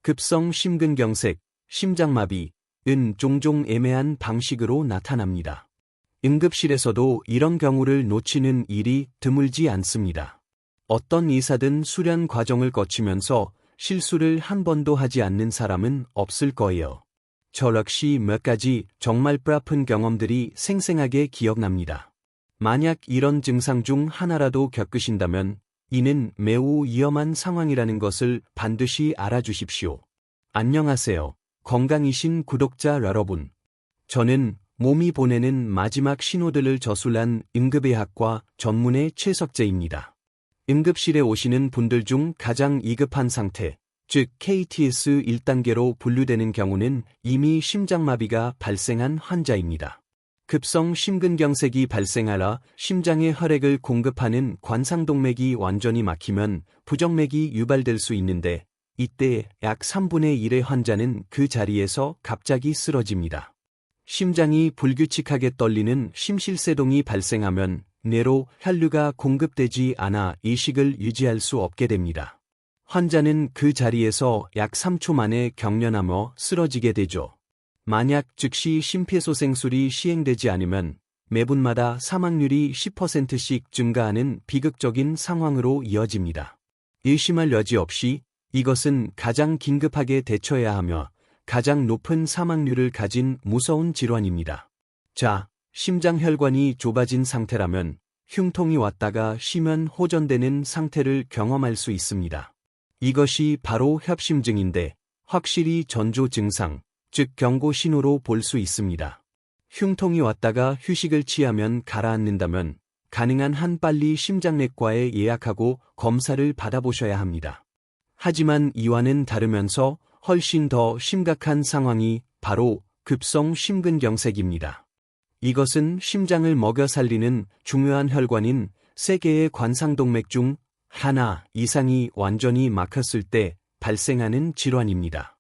급성 심근경색, 심장마비은 종종 애매한 방식으로 나타납니다. 응급실에서도 이런 경우를 놓치는 일이 드물지 않습니다. 어떤 의사든 수련 과정을 거치면서 실수를 한 번도 하지 않는 사람은 없을 거예요. 저 역시 몇 가지 정말 뼈아픈 경험들이 생생하게 기억납니다. 만약 이런 증상 중 하나라도 겪으신다면 이는 매우 위험한 상황이라는 것을 반드시 알아주십시오. 안녕하세요. 건강이신 구독자 여러분. 저는 몸이 보내는 마지막 신호들을 저술한 응급의학과 전문의 최석재입니다. 응급실에 오시는 분들 중 가장 위급한 상태, 즉 KTS 1단계로 분류되는 경우는 이미 심장마비가 발생한 환자입니다. 급성 심근경색이 발생하라 심장에 혈액을 공급하는 관상동맥이 완전히 막히면 부정맥이 유발될 수 있는데 이때 약 3분의 1의 환자는 그 자리에서 갑자기 쓰러집니다. 심장이 불규칙하게 떨리는 심실세동이 발생하면 뇌로 혈류가 공급되지 않아 의식을 유지할 수 없게 됩니다. 환자는 그 자리에서 약 3초 만에 경련하며 쓰러지게 되죠. 만약 즉시 심폐소생술이 시행되지 않으면 매분마다 사망률이 10%씩 증가하는 비극적인 상황으로 이어집니다. 의심할 여지 없이 이것은 가장 긴급하게 대처해야 하며 가장 높은 사망률을 가진 무서운 질환입니다. 자, 심장혈관이 좁아진 상태라면 흉통이 왔다가 쉬면 호전되는 상태를 경험할 수 있습니다. 이것이 바로 협심증인데 확실히 전조 증상, 즉 경고 신호로 볼 수 있습니다. 흉통이 왔다가 휴식을 취하면 가라앉는다면 가능한 한 빨리 심장내과에 예약하고 검사를 받아보셔야 합니다. 하지만 이와는 다르면서 훨씬 더 심각한 상황이 바로 급성 심근경색입니다. 이것은 심장을 먹여 살리는 중요한 혈관인 3개의 관상동맥 중 하나 이상이 완전히 막혔을 때 발생하는 질환입니다.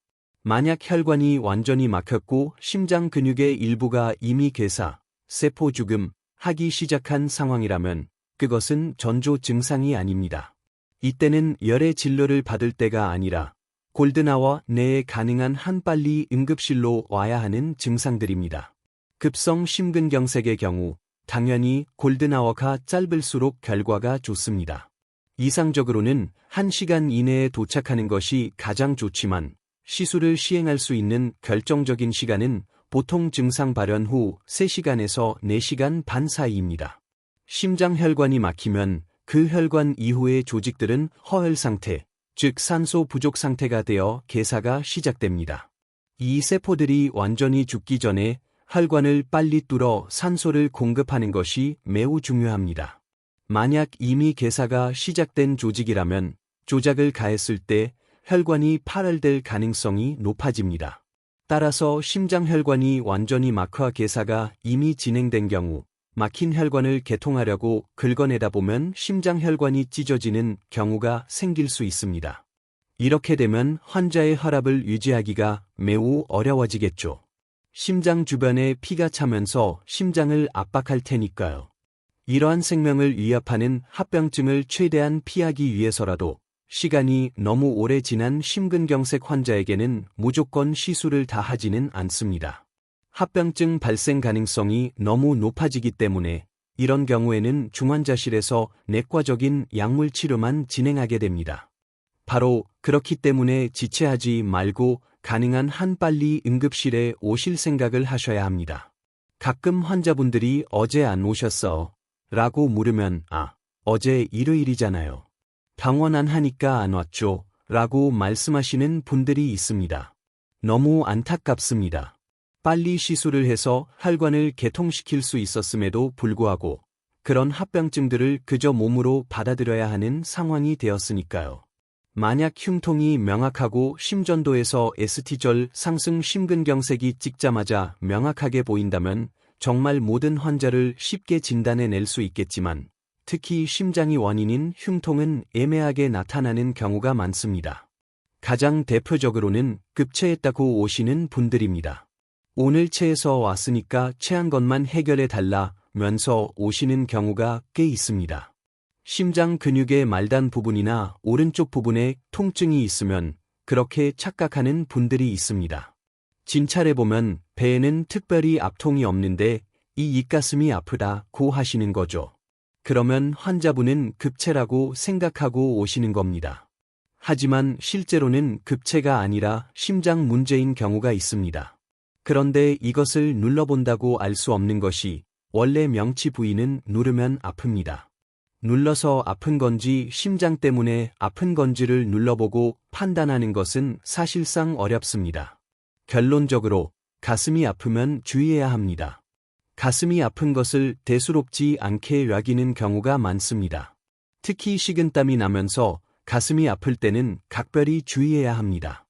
만약 혈관이 완전히 막혔고 심장 근육의 일부가 이미 괴사, 세포 죽음, 하기 시작한 상황이라면 그것은 전조 증상이 아닙니다. 이때는 열의 진료를 받을 때가 아니라 골든아워 내에 가능한 한 빨리 응급실로 와야 하는 증상들입니다. 급성 심근경색의 경우 당연히 골든아워가 짧을수록 결과가 좋습니다. 이상적으로는 1시간 이내에 도착하는 것이 가장 좋지만 시술을 시행할 수 있는 결정적인 시간은 보통 증상 발현 후 3시간에서 4시간 반 사이입니다. 심장혈관이 막히면 그 혈관 이후의 조직들은 허혈 상태, 즉 산소 부족 상태가 되어 괴사가 시작됩니다. 이 세포들이 완전히 죽기 전에 혈관을 빨리 뚫어 산소를 공급하는 것이 매우 중요합니다. 만약 이미 괴사가 시작된 조직이라면 조작을 가했을 때 혈관이 파열될 가능성이 높아집니다. 따라서 심장혈관이 완전히 막혀 괴사가 이미 진행된 경우 막힌 혈관을 개통하려고 긁어내다 보면 심장혈관이 찢어지는 경우가 생길 수 있습니다. 이렇게 되면 환자의 혈압을 유지하기가 매우 어려워지겠죠. 심장 주변에 피가 차면서 심장을 압박할 테니까요. 이러한 생명을 위협하는 합병증을 최대한 피하기 위해서라도 시간이 너무 오래 지난 심근경색 환자에게는 무조건 시술을 다 하지는 않습니다. 합병증 발생 가능성이 너무 높아지기 때문에 이런 경우에는 중환자실에서 내과적인 약물 치료만 진행하게 됩니다. 바로 그렇기 때문에 지체하지 말고 가능한 한 빨리 응급실에 오실 생각을 하셔야 합니다. 가끔 환자분들이 어제 안 오셨어? 라고 물으면 어제 일요일이잖아요. 병원 안 하니까 안 왔죠? 라고 말씀하시는 분들이 있습니다. 너무 안타깝습니다. 빨리 시술을 해서 혈관을 개통시킬 수 있었음에도 불구하고 그런 합병증들을 그저 몸으로 받아들여야 하는 상황이 되었으니까요. 만약 흉통이 명확하고 심전도에서 ST절 상승 심근경색이 찍자마자 명확하게 보인다면 정말 모든 환자를 쉽게 진단해낼 수 있겠지만 특히 심장이 원인인 흉통은 애매하게 나타나는 경우가 많습니다. 가장 대표적으로는 급체했다고 오시는 분들입니다. 오늘 체해서 왔으니까 체한 것만 해결해 달라면서 오시는 경우가 꽤 있습니다. 심장 근육의 말단 부분이나 오른쪽 부분에 통증이 있으면 그렇게 착각하는 분들이 있습니다. 진찰해 보면 배에는 특별히 압통이 없는데 이 입가슴이 아프다고 하시는 거죠. 그러면 환자분은 급체라고 생각하고 오시는 겁니다. 하지만 실제로는 급체가 아니라 심장 문제인 경우가 있습니다. 그런데 이것을 눌러본다고 알 수 없는 것이 원래 명치 부위는 누르면 아픕니다. 눌러서 아픈 건지 심장 때문에 아픈 건지를 눌러보고 판단하는 것은 사실상 어렵습니다. 결론적으로 가슴이 아프면 주의해야 합니다. 가슴이 아픈 것을 대수롭지 않게 여기는 경우가 많습니다. 특히 식은땀이 나면서 가슴이 아플 때는 각별히 주의해야 합니다.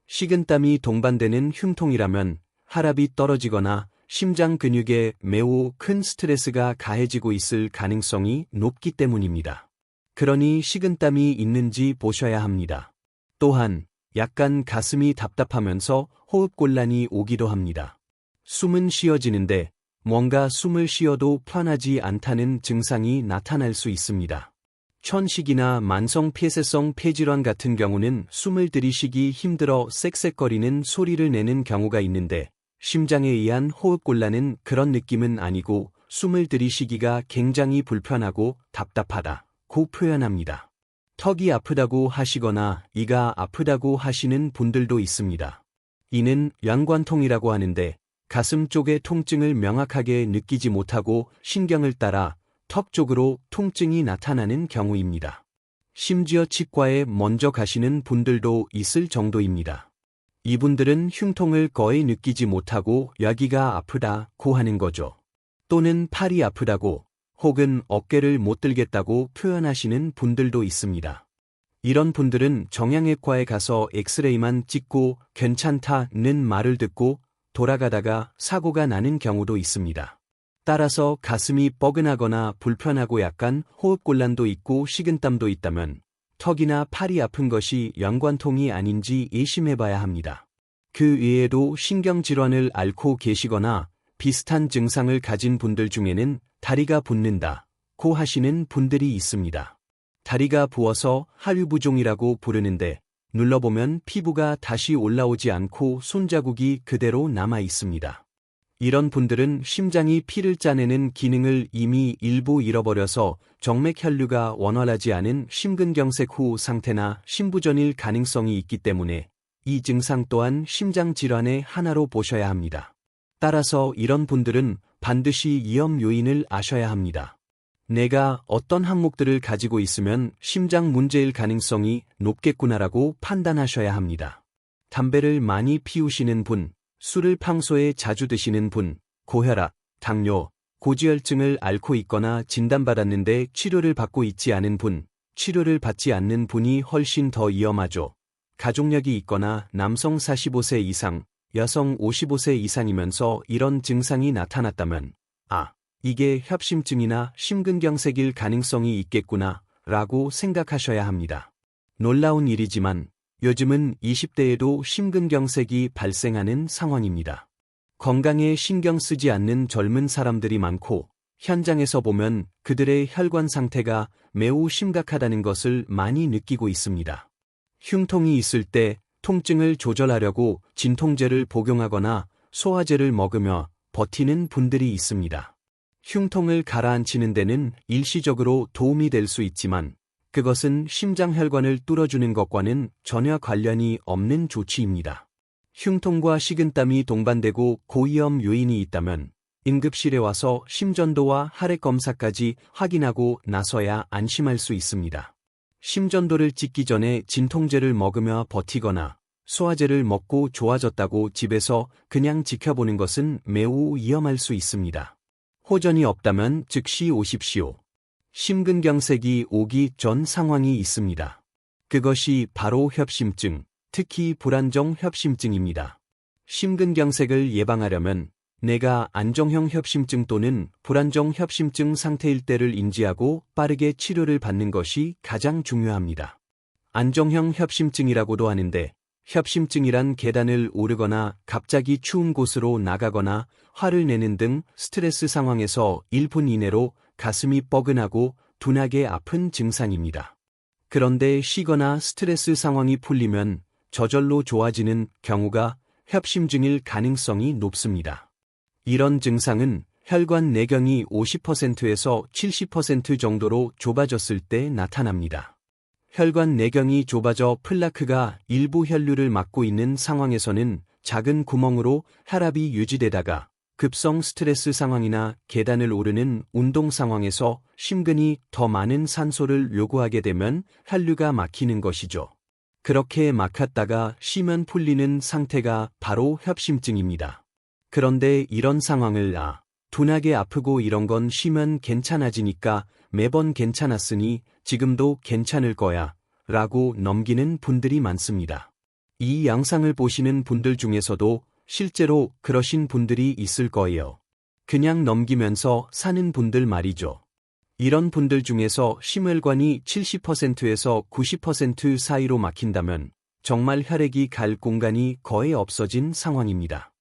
식은땀이 동반되는 흉통이라면 혈압이 떨어지거나 심장 근육에 매우 큰 스트레스가 가해지고 있을 가능성이 높기 때문입니다. 그러니 식은땀이 있는지 보셔야 합니다. 또한 약간 가슴이 답답하면서 호흡곤란이 오기도 합니다. 숨은 쉬어지는데 뭔가 숨을 쉬어도 편하지 않다는 증상이 나타날 수 있습니다. 천식이나 만성 폐쇄성 폐질환 같은 경우는 숨을 들이쉬기 힘들어 쌕쌕거리는 소리를 내는 경우가 있는데 심장에 의한 호흡곤란은 그런 느낌은 아니고 숨을 들이쉬기가 굉장히 불편하고 답답하다고 표현합니다. 턱이 아프다고 하시거나 이가 아프다고 하시는 분들도 있습니다. 이는 연관통이라고 하는데 가슴 쪽의 통증을 명확하게 느끼지 못하고 신경을 따라 턱 쪽으로 통증이 나타나는 경우입니다. 심지어 치과에 먼저 가시는 분들도 있을 정도입니다. 이분들은 흉통을 거의 느끼지 못하고 여기가 아프다고 하는 거죠. 또는 팔이 아프다고 혹은 어깨를 못 들겠다고 표현하시는 분들도 있습니다. 이런 분들은 정형외과에 가서 엑스레이만 찍고 괜찮다는 말을 듣고 돌아가다가 사고가 나는 경우도 있습니다. 따라서 가슴이 뻐근하거나 불편하고 약간 호흡곤란도 있고 식은땀도 있다면 턱이나 팔이 아픈 것이 연관통이 아닌지 의심해봐야 합니다. 그 외에도 신경질환을 앓고 계시거나 비슷한 증상을 가진 분들 중에는 다리가 붓는다고 하시는 분들이 있습니다. 다리가 부어서 하류부종이라고 부르는데 눌러보면 피부가 다시 올라오지 않고 손자국이 그대로 남아 있습니다. 이런 분들은 심장이 피를 짜내는 기능을 이미 일부 잃어버려서 정맥혈류가 원활하지 않은 심근경색 후 상태나 심부전일 가능성이 있기 때문에 이 증상 또한 심장질환의 하나로 보셔야 합니다. 따라서 이런 분들은 반드시 위험 요인을 아셔야 합니다. 내가 어떤 항목들을 가지고 있으면 심장 문제일 가능성이 높겠구나라고 판단하셔야 합니다. 담배를 많이 피우시는 분, 술을 평소에 자주 드시는 분, 고혈압, 당뇨, 고지혈증을 앓고 있거나 진단받았는데 치료를 받고 있지 않은 분, 치료를 받지 않는 분이 훨씬 더 위험하죠. 가족력이 있거나 남성 45세 이상, 여성 55세 이상이면서 이런 증상이 나타났다면 이게 협심증이나 심근경색일 가능성이 있겠구나 라고 생각하셔야 합니다. 놀라운 일이지만 요즘은 20대에도 심근경색이 발생하는 상황입니다. 건강에 신경 쓰지 않는 젊은 사람들이 많고 현장에서 보면 그들의 혈관 상태가 매우 심각하다는 것을 많이 느끼고 있습니다. 흉통이 있을 때 통증을 조절하려고 진통제를 복용하거나 소화제를 먹으며 버티는 분들이 있습니다. 흉통을 가라앉히는 데는 일시적으로 도움이 될 수 있지만 그것은 심장혈관을 뚫어주는 것과는 전혀 관련이 없는 조치입니다. 흉통과 식은땀이 동반되고 고위험 요인이 있다면 응급실에 와서 심전도와 혈액 검사까지 확인하고 나서야 안심할 수 있습니다. 심전도를 찍기 전에 진통제를 먹으며 버티거나 소화제를 먹고 좋아졌다고 집에서 그냥 지켜보는 것은 매우 위험할 수 있습니다. 호전이 없다면 즉시 오십시오. 심근경색이 오기 전 상황이 있습니다. 그것이 바로 협심증, 특히 불안정 협심증입니다. 심근경색을 예방하려면 내가 안정형 협심증 또는 불안정 협심증 상태일 때를 인지하고 빠르게 치료를 받는 것이 가장 중요합니다. 안정형 협심증이라고도 하는데 협심증이란 계단을 오르거나 갑자기 추운 곳으로 나가거나 화를 내는 등 스트레스 상황에서 1분 이내로 가슴이 뻐근하고 둔하게 아픈 증상입니다. 그런데 쉬거나 스트레스 상황이 풀리면 저절로 좋아지는 경우가 협심증일 가능성이 높습니다. 이런 증상은 혈관 내경이 50%에서 70% 정도로 좁아졌을 때 나타납니다. 혈관 내경이 좁아져 플라크가 일부 혈류를 막고 있는 상황에서는 작은 구멍으로 혈압이 유지되다가 급성 스트레스 상황이나 계단을 오르는 운동 상황에서 심근이 더 많은 산소를 요구하게 되면 혈류가 막히는 것이죠. 그렇게 막혔다가 쉬면 풀리는 상태가 바로 협심증입니다. 그런데 이런 상황을 둔하게 아프고 이런 건 쉬면 괜찮아지니까 매번 괜찮았으니 지금도 괜찮을 거야 라고 넘기는 분들이 많습니다. 이 영상을 보시는 분들 중에서도 실제로 그러신 분들이 있을 거예요. 그냥 넘기면서 사는 분들 말이죠. 이런 분들 중에서 심혈관이 70%에서 90% 사이로 막힌다면 정말 혈액이 갈 공간이 거의 없어진 상황입니다.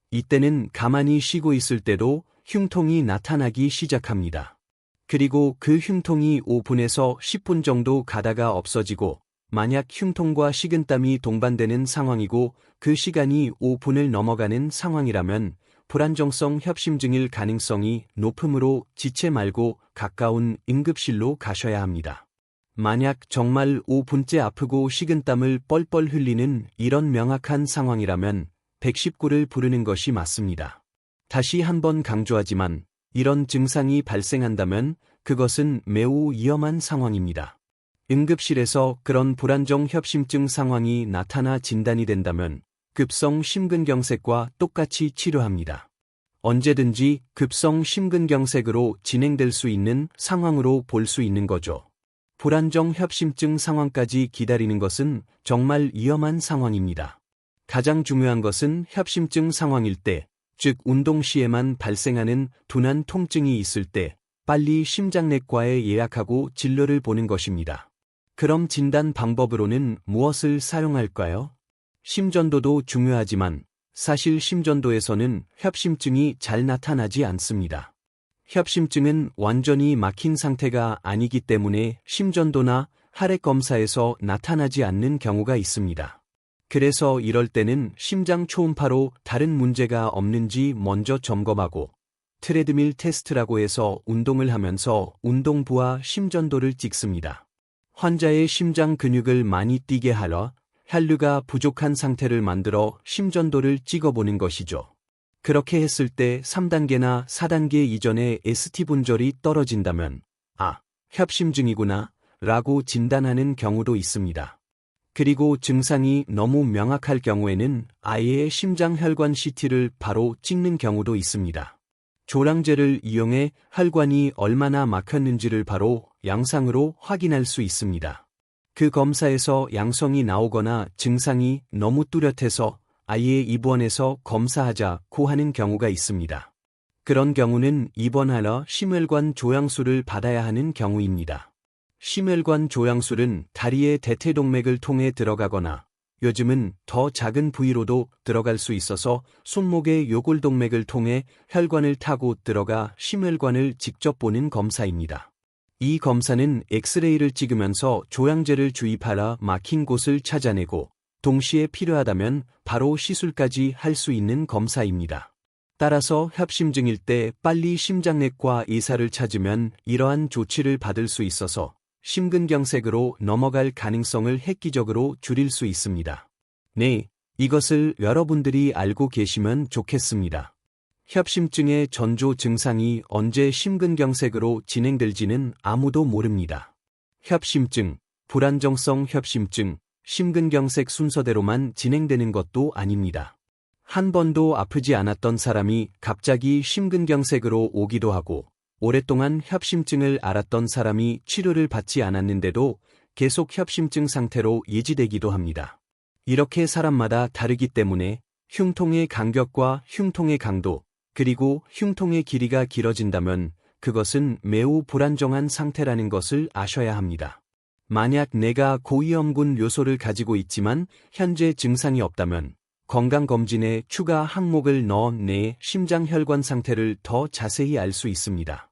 이때는 가만히 쉬고 있을 때도 흉통이 나타나기 시작합니다. 그리고 그 흉통이 5분에서 10분 정도 가다가 없어지고 만약 흉통과 식은땀이 동반되는 상황이고 그 시간이 5분을 넘어가는 상황이라면 불안정성 협심증일 가능성이 높으므로 지체 말고 가까운 응급실로 가셔야 합니다. 만약 정말 5분째 아프고 식은땀을 뻘뻘 흘리는 이런 명확한 상황이라면 119를 부르는 것이 맞습니다. 다시 한번 강조하지만 이런 증상이 발생한다면 그것은 매우 위험한 상황입니다. 응급실에서 그런 불안정 협심증 상황이 나타나 진단이 된다면 급성 심근경색과 똑같이 치료합니다. 언제든지 급성 심근경색으로 진행될 수 있는 상황으로 볼 수 있는 거죠. 불안정 협심증 상황까지 기다리는 것은 정말 위험한 상황입니다. 가장 중요한 것은 협심증 상황일 때, 즉 운동 시에만 발생하는 둔한 통증이 있을 때 빨리 심장내과에 예약하고 진료를 보는 것입니다. 그럼 진단 방법으로는 무엇을 사용할까요? 심전도도 중요하지만 사실 심전도에서는 협심증이 잘 나타나지 않습니다. 협심증은 완전히 막힌 상태가 아니기 때문에 심전도나 혈액 검사에서 나타나지 않는 경우가 있습니다. 그래서 이럴 때는 심장 초음파로 다른 문제가 없는지 먼저 점검하고 트레드밀 테스트라고 해서 운동을 하면서 운동부와 심전도를 찍습니다. 환자의 심장 근육을 많이 뛰게 하려 혈류가 부족한 상태를 만들어 심전도를 찍어보는 것이죠. 그렇게 했을 때 3단계나 4단계 이전에 ST 분절이 떨어진다면 협심증이구나 라고 진단하는 경우도 있습니다. 그리고 증상이 너무 명확할 경우에는 아예 심장혈관 CT를 바로 찍는 경우도 있습니다. 조량제를 이용해 혈관이 얼마나 막혔는지를 바로 양상으로 확인할 수 있습니다. 그 검사에서 양성이 나오거나 증상이 너무 뚜렷해서 아예 입원해서 검사하자고 하는 경우가 있습니다. 그런 경우는 입원하러 심혈관 조향술을 받아야 하는 경우입니다. 심혈관 조향술은 다리의 대퇴동맥을 통해 들어가거나 요즘은 더 작은 부위로도 들어갈 수 있어서 손목의 요골동맥을 통해 혈관을 타고 들어가 심혈관을 직접 보는 검사입니다. 이 검사는 엑스레이를 찍으면서 조향제를 주입하라 막힌 곳을 찾아내고 동시에 필요하다면 바로 시술까지 할 수 있는 검사입니다. 따라서 협심증일 때 빨리 심장내과 의사를 찾으면 이러한 조치를 받을 수 있어서 심근경색으로 넘어갈 가능성을 획기적으로 줄일 수 있습니다. 네, 이것을 여러분들이 알고 계시면 좋겠습니다. 협심증의 전조 증상이 언제 심근경색으로 진행될지는 아무도 모릅니다. 협심증, 불안정성 협심증, 심근경색 순서대로만 진행되는 것도 아닙니다. 한 번도 아프지 않았던 사람이 갑자기 심근경색으로 오기도 하고 오랫동안 협심증을 앓았던 사람이 치료를 받지 않았는데도 계속 협심증 상태로 유지되기도 합니다. 이렇게 사람마다 다르기 때문에 흉통의 간격과 흉통의 강도, 그리고 흉통의 길이가 길어진다면 그것은 매우 불안정한 상태라는 것을 아셔야 합니다. 만약 내가 고위험군 요소를 가지고 있지만 현재 증상이 없다면 건강검진에 추가 항목을 넣어 내 심장혈관 상태를 더 자세히 알 수 있습니다.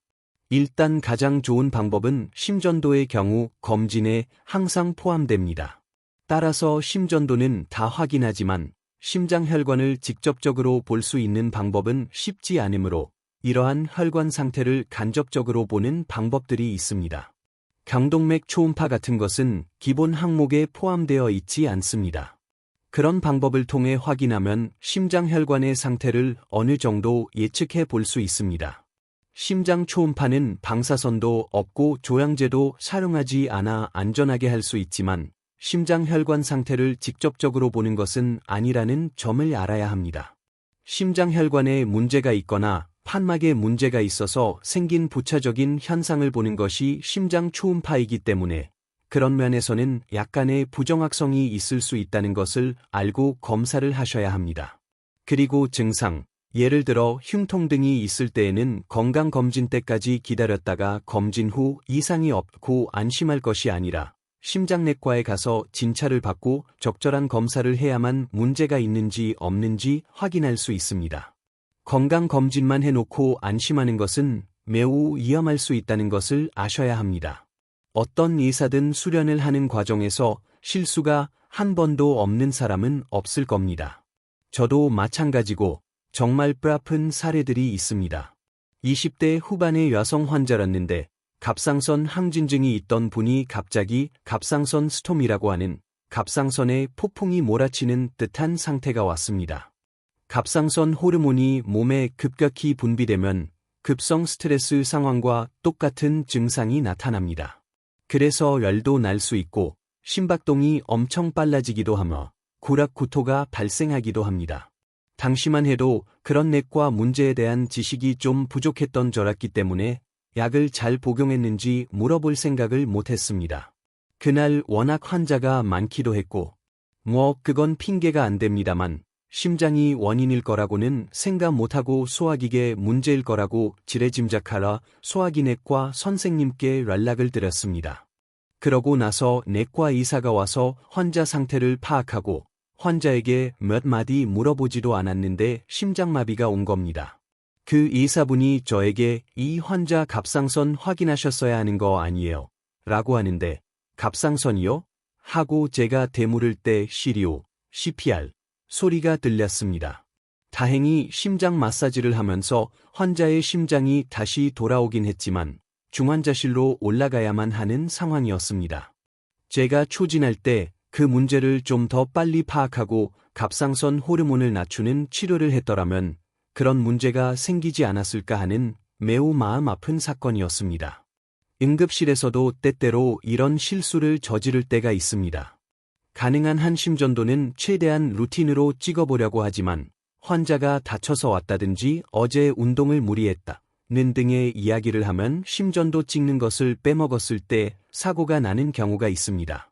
일단 가장 좋은 방법은 심전도의 경우 검진에 항상 포함됩니다. 따라서 심전도는 다 확인하지만 심장혈관을 직접적으로 볼 수 있는 방법은 쉽지 않으므로 이러한 혈관 상태를 간접적으로 보는 방법들이 있습니다. 경동맥 초음파 같은 것은 기본 항목에 포함되어 있지 않습니다. 그런 방법을 통해 확인하면 심장혈관의 상태를 어느 정도 예측해 볼 수 있습니다. 심장 초음파는 방사선도 없고 조향제도 사용하지 않아 안전하게 할 수 있지만 심장혈관 상태를 직접적으로 보는 것은 아니라는 점을 알아야 합니다. 심장혈관에 문제가 있거나 판막에 문제가 있어서 생긴 부차적인 현상을 보는 것이 심장 초음파이기 때문에 그런 면에서는 약간의 부정확성이 있을 수 있다는 것을 알고 검사를 하셔야 합니다. 그리고 증상, 예를 들어 흉통 등이 있을 때에는 건강검진 때까지 기다렸다가 검진 후 이상이 없고 안심할 것이 아니라 심장내과에 가서 진찰을 받고 적절한 검사를 해야만 문제가 있는지 없는지 확인할 수 있습니다. 건강검진만 해놓고 안심하는 것은 매우 위험할 수 있다는 것을 아셔야 합니다. 어떤 의사든 수련을 하는 과정에서 실수가 한 번도 없는 사람은 없을 겁니다. 저도 마찬가지고 정말 뼈아픈 사례들이 있습니다. 20대 후반의 여성 환자였는데 갑상선 항진증이 있던 분이 갑자기 갑상선 스톰이라고 하는 갑상선에 폭풍이 몰아치는 듯한 상태가 왔습니다. 갑상선 호르몬이 몸에 급격히 분비되면 급성 스트레스 상황과 똑같은 증상이 나타납니다. 그래서 열도 날 수 있고 심박동이 엄청 빨라지기도 하며 구락구토가 발생하기도 합니다. 당시만 해도 그런 내과 문제에 대한 지식이 좀 부족했던 저였기 때문에 약을 잘 복용했는지 물어볼 생각을 못했습니다. 그날 워낙 환자가 많기도 했고 그건 핑계가 안 됩니다만 심장이 원인일 거라고는 생각 못하고 소화기계 문제일 거라고 지레짐작하라 소화기 내과 선생님께 연락을 드렸습니다. 그러고 나서 내과 의사가 와서 환자 상태를 파악하고 환자에게 몇 마디 물어보지도 않았는데 심장마비가 온 겁니다. 그 의사분이 저에게 이 환자 갑상선 확인하셨어야 하는 거 아니에요? 라고 하는데 갑상선이요? 하고 제가 되물을 때 CRO, CPR 소리가 들렸습니다. 다행히 심장 마사지를 하면서 환자의 심장이 다시 돌아오긴 했지만 중환자실로 올라가야만 하는 상황이었습니다. 제가 초진할 때 그 문제를 좀 더 빨리 파악하고 갑상선 호르몬을 낮추는 치료를 했더라면 그런 문제가 생기지 않았을까 하는 매우 마음 아픈 사건이었습니다. 응급실에서도 때때로 이런 실수를 저지를 때가 있습니다. 가능한 한 심전도는 최대한 루틴으로 찍어보려고 하지만 환자가 다쳐서 왔다든지 어제 운동을 무리했다는 등의 이야기를 하면 심전도 찍는 것을 빼먹었을 때 사고가 나는 경우가 있습니다.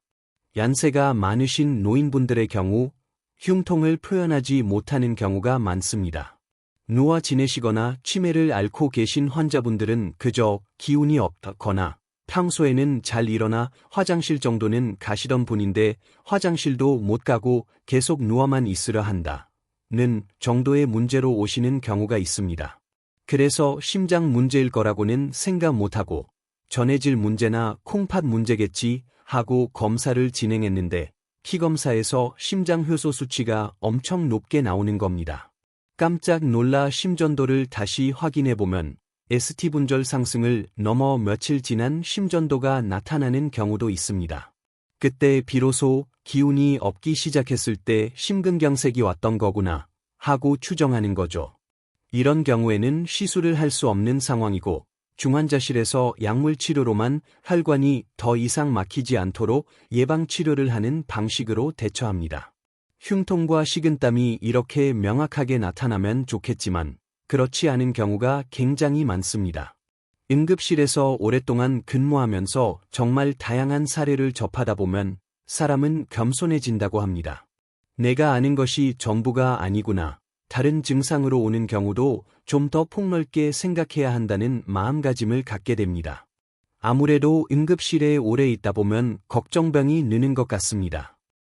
연세가 많으신 노인분들의 경우 흉통을 표현하지 못하는 경우가 많습니다. 누워 지내시거나 치매를 앓고 계신 환자분들은 그저 기운이 없거나 평소에는 잘 일어나 화장실 정도는 가시던 분인데 화장실도 못 가고 계속 누워만 있으려 한다는 정도의 문제로 오시는 경우가 있습니다. 그래서 심장 문제일 거라고는 생각 못하고 전해질 문제나 콩팥 문제겠지 하고 검사를 진행했는데 피검사에서 심장효소 수치가 엄청 높게 나오는 겁니다. 깜짝 놀라 심전도를 다시 확인해보면 ST 분절 상승을 넘어 며칠 지난 심전도가 나타나는 경우도 있습니다. 그때 비로소 기운이 없기 시작했을 때 심근경색이 왔던 거구나 하고 추정하는 거죠. 이런 경우에는 시술을 할 수 없는 상황이고 중환자실에서 약물치료로만 혈관이 더 이상 막히지 않도록 예방치료를 하는 방식으로 대처합니다. 흉통과 식은땀이 이렇게 명확하게 나타나면 좋겠지만 그렇지 않은 경우가 굉장히 많습니다. 응급실에서 오랫동안 근무하면서 정말 다양한 사례를 접하다 보면 사람은 겸손해진다고 합니다. 내가 아는 것이 전부가 아니구나. 다른 증상으로 오는 경우도 좀 더 폭넓게 생각해야 한다는 마음가짐을 갖게 됩니다. 아무래도 응급실에 오래 있다 보면 걱정병이 느는 것 같습니다.